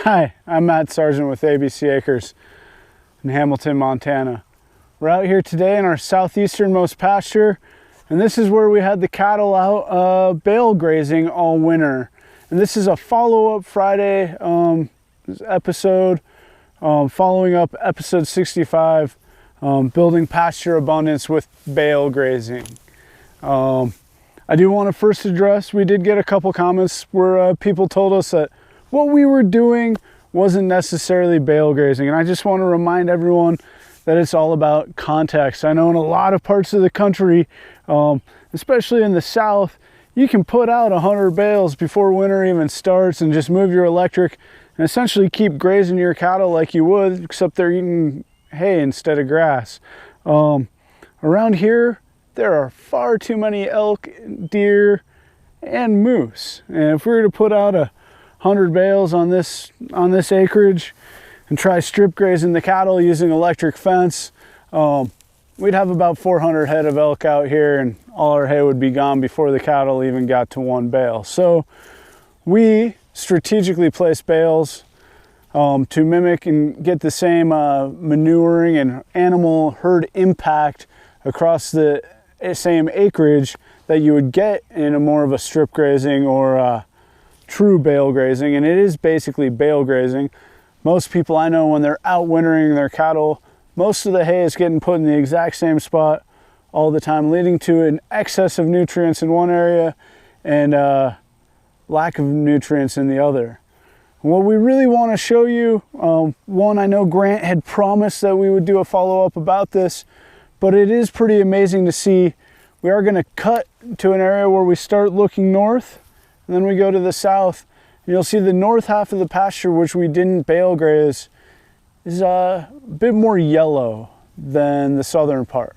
Hi, I'm Matt Sargent with ABC Acres in Hamilton, Montana. We're out here today in our southeasternmost pasture, and this is where we had the cattle out bale grazing all winter. And this is a follow-up Friday episode, following up episode 65, building pasture abundance with bale grazing. I do want to first address, we did get a couple comments where people told us that what we were doing wasn't necessarily bale grazing, and I just want to remind everyone that it's all about context. I know in a lot of parts of the country, especially in the south, you can put out 100 bales before winter even starts and just move your electric and essentially keep grazing your cattle like you would, except they're eating hay instead of grass. Around here, there are far too many elk, deer, and moose. And if we were to put out 100 bales on this acreage and try strip grazing the cattle using electric fence, we'd have about 400 head of elk out here, and all our hay would be gone before the cattle even got to one bale. So we strategically place bales to mimic and get the same manuring and animal herd impact across the same acreage that you would get in a more of a strip grazing or true bale grazing. And it is basically bale grazing. Most people I know, when they're out wintering their cattle, most of the hay is getting put in the exact same spot all the time, leading to an excess of nutrients in one area and lack of nutrients in the other. What we really want to show you, one, I know Grant had promised that we would do a follow-up about this, but it is pretty amazing to see. We are going to cut to an area where we start looking north, and then we go to the south, and you'll see the north half of the pasture, which we didn't bale graze, is a bit more yellow than the southern part.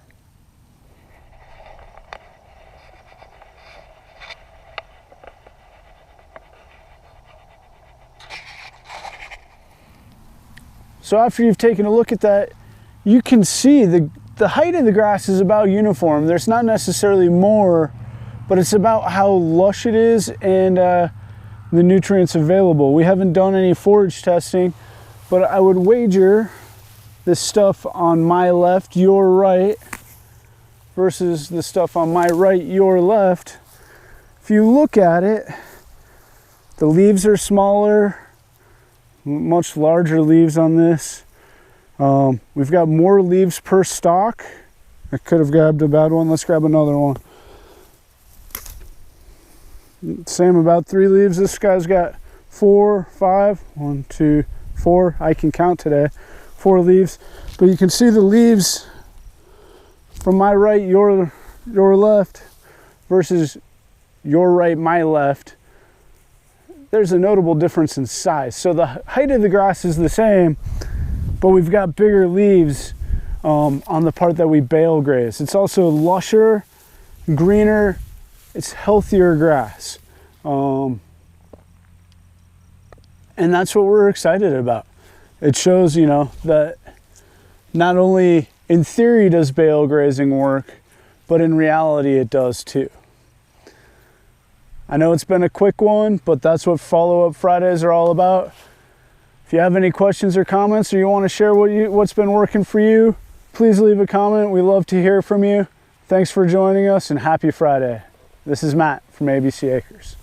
So after you've taken a look at that, you can see the height of the grass is about uniform. There's not necessarily more, but it's about how lush it is and the nutrients available. We haven't done any forage testing, but I would wager this stuff on my left, your right, versus the stuff on my right, your left. If you look at it, the leaves are smaller, much larger leaves on this. We've got more leaves per stalk. I could have grabbed a bad one. Let's grab another one. Same, about 3 leaves. This guy's got 4, 5, 1, 2, 4. I can count today. 4 leaves. But you can see the leaves from my right, your left, versus your right, my left. There's a notable difference in size. So the height of the grass is the same, but we've got bigger leaves on the part that we bale graze. It's also lusher, greener, it's healthier grass. And that's what we're excited about. It shows, you know, that not only in theory does bale grazing work, but in reality it does too. I know it's been a quick one, but that's what follow-up Fridays are all about. If you have any questions or comments, or you want to share what's been working for you, please leave a comment. We love to hear from you. Thanks for joining us, and happy Friday. This is Matt from ABC Acres.